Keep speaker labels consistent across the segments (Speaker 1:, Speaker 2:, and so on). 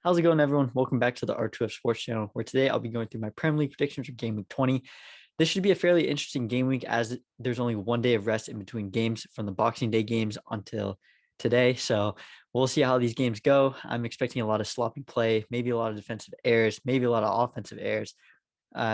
Speaker 1: How's it going, everyone? Welcome back to the R2F Sports Channel, where today I'll be going through my Premier League predictions for Game Week 20. This should be a fairly interesting game week as there's only one day of rest in between games from the Boxing Day games until today. So we'll see how these games go. I'm expecting a lot of sloppy play, maybe a lot of defensive errors, maybe a lot of offensive errors.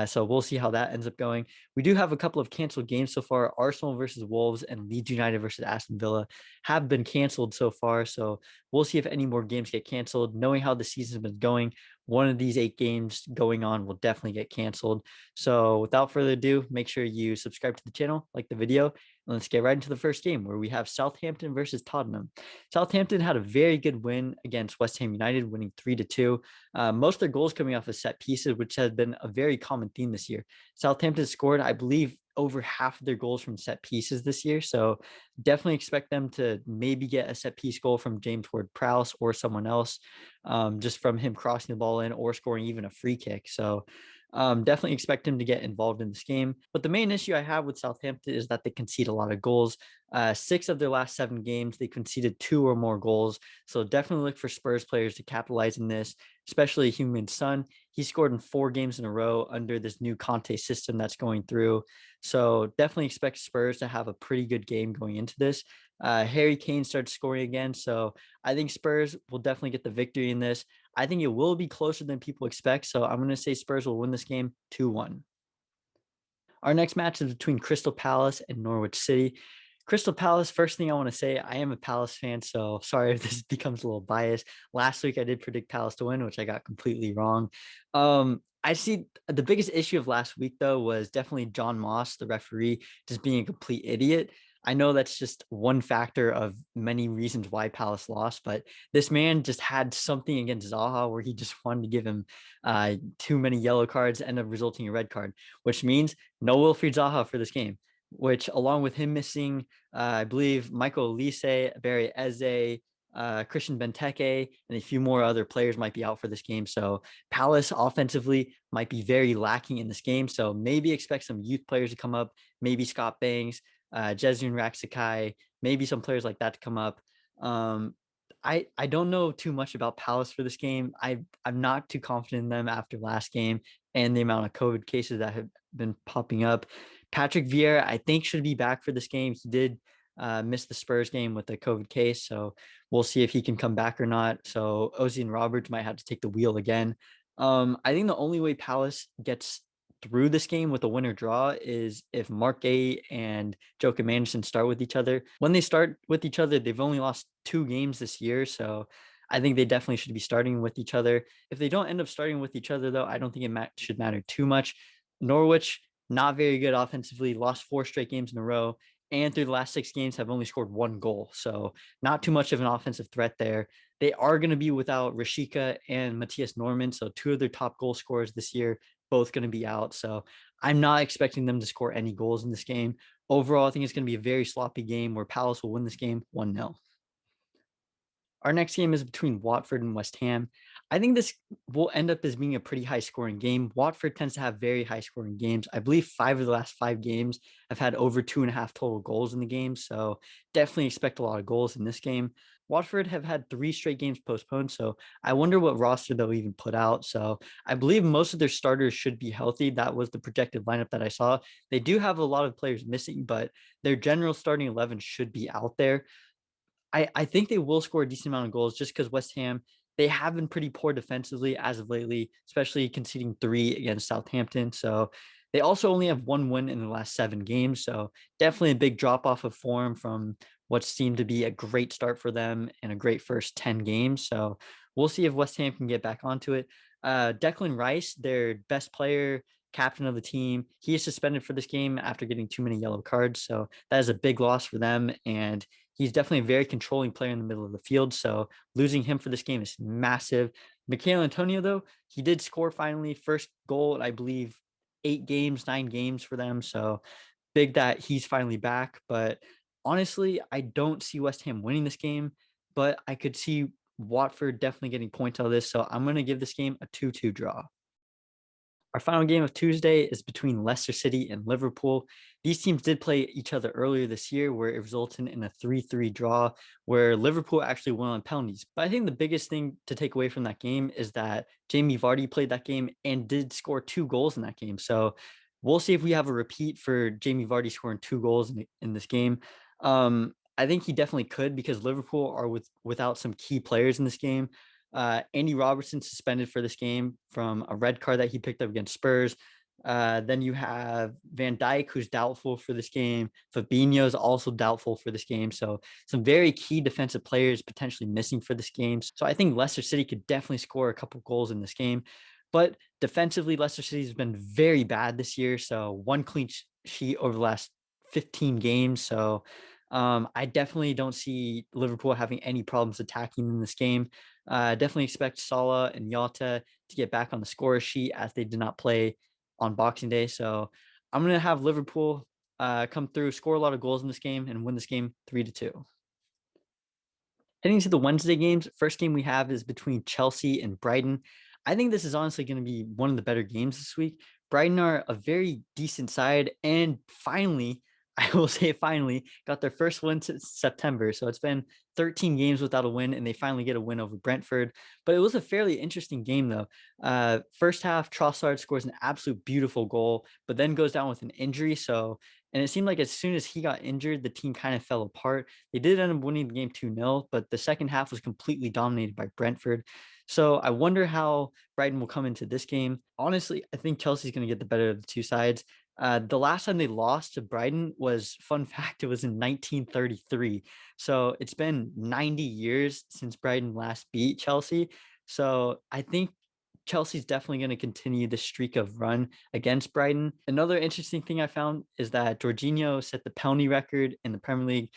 Speaker 1: So we'll see how that ends up going. We do have a couple of canceled games so far. Arsenal versus Wolves and Leeds United versus Aston Villa have been canceled so far. So we'll see if any more games get canceled. Knowing how the season's been going, one of these 8 games going on will definitely get canceled. So without further ado, make sure you subscribe to the channel, like the video, and let's get right into the first game where we have Southampton versus Tottenham. Southampton had a very good win against West Ham United, winning 3-2. Most of their goals coming off of set pieces, which has been a very common theme this year. Southampton scored, I believe, over half of their goals from set pieces this year. So definitely expect them to maybe get a set piece goal from James Ward-Prowse or someone else, just from him crossing the ball in or scoring even a free kick. So definitely expect him to get involved in this game. But the main issue I have with Southampton is that they concede a lot of goals. 6 of their last 7 games, they conceded 2 or more goals. So definitely look for Spurs players to capitalize in this, especially Heung-min Son. He scored in 4 games in a row under this new Conte system that's going through. So definitely expect Spurs to have a pretty good game going into this. Harry Kane starts scoring again. So I think Spurs will definitely get the victory in this. I think it will be closer than people expect. So I'm going to say Spurs will win this game 2-1. Our next match is between Crystal Palace and Norwich City. Crystal Palace, first thing I want to say, I am a Palace fan, so sorry if this becomes a little biased. Last week I did predict Palace to win, which I got completely wrong. I see the biggest issue of last week, though, was definitely John Moss, the referee, just being a complete idiot. I know that's just one factor of many reasons why Palace lost, but this man just had something against Zaha where he just wanted to give him too many yellow cards, end up resulting in a red card, which means no Wilfried Zaha for this game, which along with him missing, I believe, Michael Olise, Barry Eze, Christian Benteke, and a few more other players might be out for this game. So Palace offensively might be very lacking in this game. So maybe expect some youth players to come up, maybe Scott Bangs, Jezun Raksakai, maybe some players like that to come up. I don't know too much about Palace for this game. I'm not too confident in them after last game and the amount of COVID cases that have been popping up. Patrick Vieira, I think, should be back for this game. He did miss the Spurs game with a COVID case, so we'll see if he can come back or not. So Ozzy and Roberts might have to take the wheel again. I think the only way Palace gets through this game with a winner draw is if Mark Gay and Joachim Anderson start with each other. When they start with each other, they've only lost 2 games this year, so I think they definitely should be starting with each other. If they don't end up starting with each other, though, I don't think it should matter too much. Norwich, not very good offensively, lost 4 straight games in a row, and through the last 6 games have only scored 1 goal. So not too much of an offensive threat there. They are going to be without Rashika and Matthias Norman, so 2 of their top goal scorers this year, both going to be out. So I'm not expecting them to score any goals in this game. Overall, I think it's going to be a very sloppy game where Palace will win this game 1-0. Our next game is between Watford and West Ham. I think this will end up as being a pretty high scoring game. Watford tends to have very high scoring games. I believe 5 of the last 5 games have had over 2.5 total goals in the game. So definitely expect a lot of goals in this game. Watford have had 3 straight games postponed. So I wonder what roster they'll even put out. So I believe most of their starters should be healthy. That was the projected lineup that I saw. They do have a lot of players missing, but their general starting 11 should be out there. I think they will score a decent amount of goals just because West Ham, they have been pretty poor defensively as of lately, especially conceding 3 against Southampton. So they also only have 1 win in the last 7 games. So definitely a big drop off of form from what seemed to be a great start for them and a great first 10 games. So we'll see if West Ham can get back onto it. Declan Rice, their best player, captain of the team, he is suspended for this game after getting too many yellow cards. So that is a big loss for them. And he's definitely a very controlling player in the middle of the field. So losing him for this game is massive. Michail Antonio, though, he did score finally. First goal, I believe, 8 games, 9 games for them. So big that he's finally back. But honestly, I don't see West Ham winning this game, but I could see Watford definitely getting points out of this. So I'm going to give this game a 2-2 draw. Our final game of Tuesday is between Leicester City and Liverpool. These teams did play each other earlier this year, where it resulted in a 3-3 draw, where Liverpool actually won on penalties. But I think the biggest thing to take away from that game is that Jamie Vardy played that game and did score 2 goals in that game. So we'll see if we have a repeat for Jamie Vardy scoring 2 goals in this game. I think he definitely could, because Liverpool are without some key players in this game. Andy Robertson suspended for this game from a red card that he picked up against Spurs. Then you have Van Dijk, who's doubtful for this game. Fabinho is also doubtful for this game. So some very key defensive players potentially missing for this game. So I think Leicester City could definitely score a couple goals in this game. But defensively, Leicester City has been very bad this year. So one clean sheet over the last 15 games. So I definitely don't see Liverpool having any problems attacking in this game. Definitely expect Salah and Yota to get back on the score sheet, as they did not play on Boxing Day. So I'm going to have Liverpool come through, score a lot of goals in this game, and win this game 3-2. Heading to the Wednesday games, first game we have is between Chelsea and Brighton. I think this is honestly going to be one of the better games this week. Brighton are a very decent side, and finally, I will say finally, got their first win since September. So it's been 13 games without a win, and they finally get a win over Brentford. But it was a fairly interesting game, though. First half, Trossard scores an absolute beautiful goal, but then goes down with an injury. And it seemed like as soon as he got injured, the team kind of fell apart. They did end up winning the game 2-0, but the second half was completely dominated by Brentford. So I wonder how Brighton will come into this game. Honestly, I think Chelsea's going to get the better of the two sides. The last time they lost to Brighton was, fun fact, it was in 1933. So it's been 90 years since Brighton last beat Chelsea. So I think Chelsea's definitely going to continue the streak of run against Brighton. Another interesting thing I found is that Jorginho set the penalty record in the Premier League,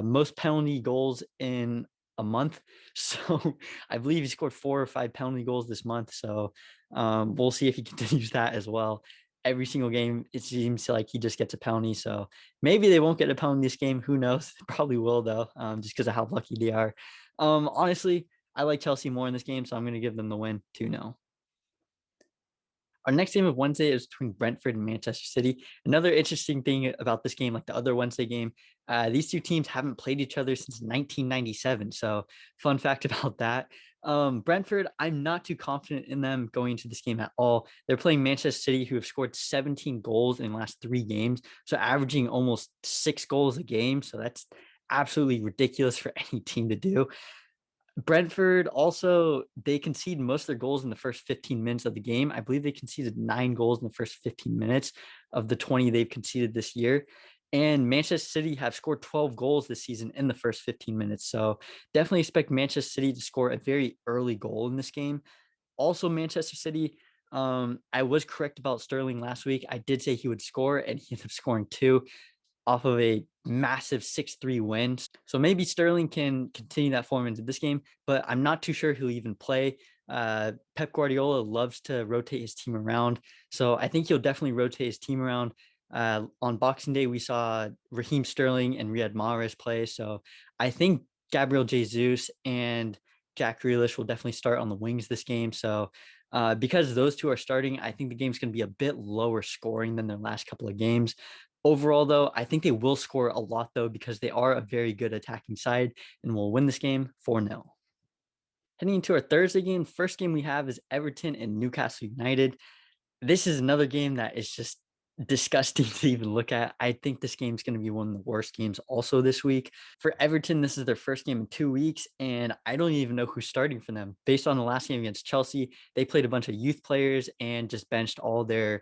Speaker 1: most penalty goals in a month. So I believe he scored 4 or 5 penalty goals this month. So we'll see if he continues that as well. Every single game, it seems like he just gets a penalty. So maybe they won't get a penalty this game. Who knows? Probably will, though, just because of how lucky they are. Honestly, I like Chelsea more in this game, so I'm going to give them the win 2-0. Our next game of Wednesday is between Brentford and Manchester City. Another interesting thing about this game, like the other Wednesday game, these two teams haven't played each other since 1997. So, fun fact about that. Brentford, I'm not too confident in them going into this game at all. They're playing Manchester City, who have scored 17 goals in the last 3 games, so averaging almost 6 goals a game. So that's absolutely ridiculous for any team to do. Brentford also, they concede most of their goals in the first 15 minutes of the game. I believe they conceded 9 goals in the first 15 minutes of the 20 they've conceded this year. And Manchester City have scored 12 goals this season in the first 15 minutes. So definitely expect Manchester City to score a very early goal in this game. Also, Manchester City, I was correct about Sterling last week. I did say he would score, and he ended up scoring 2 off of a massive 6-3 win. So maybe Sterling can continue that form into this game, but I'm not too sure he'll even play. Pep Guardiola loves to rotate his team around. So I think he'll definitely rotate his team around. On Boxing Day, we saw Raheem Sterling and Riyad Mahrez play. So I think Gabriel Jesus and Jack Grealish will definitely start on the wings this game. So because those two are starting, I think the game's going to be a bit lower scoring than their last couple of games. Overall, though, I think they will score a lot, though, because they are a very good attacking side and will win this game 4-0. Heading into our Thursday game, first game we have is Everton and Newcastle United. This is another game that is just disgusting to even look at. I think this game is going to be one of the worst games also this week. For Everton, this is their first game in 2 weeks, and I don't even know who's starting for them. Based on the last game against Chelsea, they played a bunch of youth players and just benched all their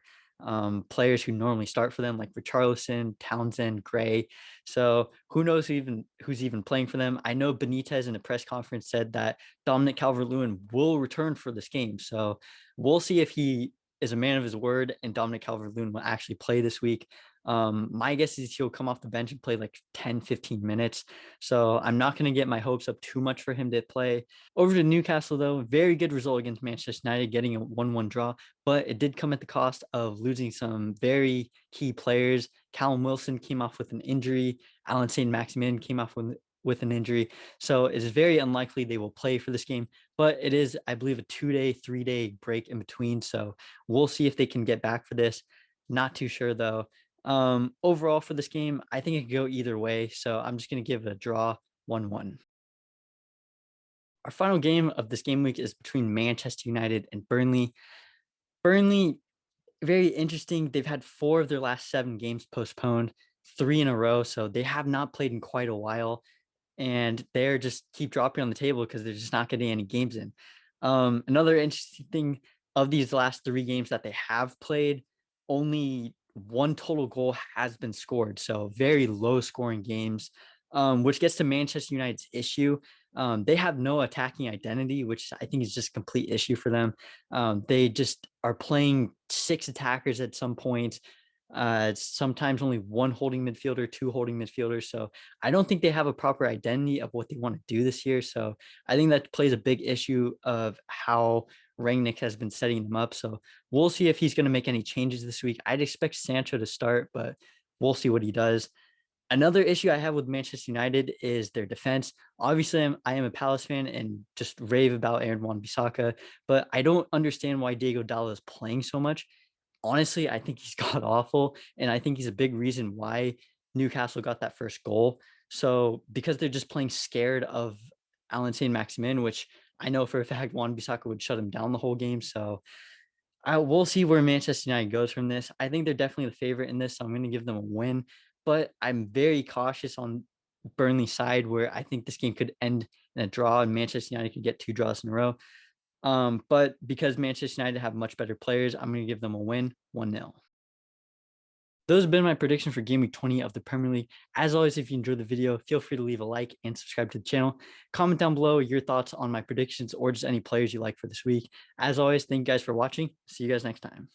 Speaker 1: players who normally start for them, like Richarlison, Townsend, Gray. So who knows who's even playing for them? I know Benitez in a press conference said that Dominic Calvert-Lewin will return for this game. So we'll see if he is a man of his word and Dominic Calvert-Lewin will actually play this week. My guess is he'll come off the bench and play like 10, 15 minutes. So I'm not going to get my hopes up too much for him to play. Over to Newcastle, though, very good result against Manchester United, getting a 1-1 draw, but it did come at the cost of losing some very key players. Callum Wilson came off with an injury. Alan St. Maximin came off with with an injury. So it is very unlikely they will play for this game, but it is, I believe, a 2-day, 3-day break in between. So we'll see if they can get back for this. Not too sure though. Overall for this game, I think it could go either way. So I'm just going to give it a draw 1-1. Our final game of this game week is between Manchester United and Burnley. Burnley, very interesting. They've had 4 of their last 7 games postponed, 3 in a row. So they have not played in quite a while, and they're just keep dropping on the table because they're just not getting any games in. Another interesting thing of these last 3 games that they have played, only 1 total goal has been scored. So very low scoring games, which gets to Manchester United's issue. They have no attacking identity, which I think is just a complete issue for them. They just are playing 6 attackers at some points. Sometimes only 1 holding midfielder, 2 holding midfielders. So I don't think they have a proper identity of what they want to do this year. So I think that plays a big issue of how Rangnick has been setting them up. So we'll see if he's going to make any changes this week. I'd expect Sancho to start, but we'll see what he does. Another issue I have with Manchester United is their defense. Obviously, I am a Palace fan and just rave about Aaron Wan-Bissaka, but I don't understand why Diego Dallo is playing so much. Honestly, I think he's god awful, and I think he's a big reason why Newcastle got that first goal. So because they're just playing scared of Alan Saint-Maximin, which I know for a fact Wan-Bissaka would shut him down the whole game. So we'll see where Manchester United goes from this. I think they're definitely the favorite in this, so I'm going to give them a win. But I'm very cautious on Burnley's side, where I think this game could end in a draw and Manchester United could get 2 draws in a row. But because Manchester United have much better players, I'm going to give them a win, 1-0. Those have been my predictions for Game Week 20 of the Premier League. As always, if you enjoyed the video, feel free to leave a like and subscribe to the channel. Comment down below your thoughts on my predictions or just any players you like for this week. As always, thank you guys for watching. See you guys next time.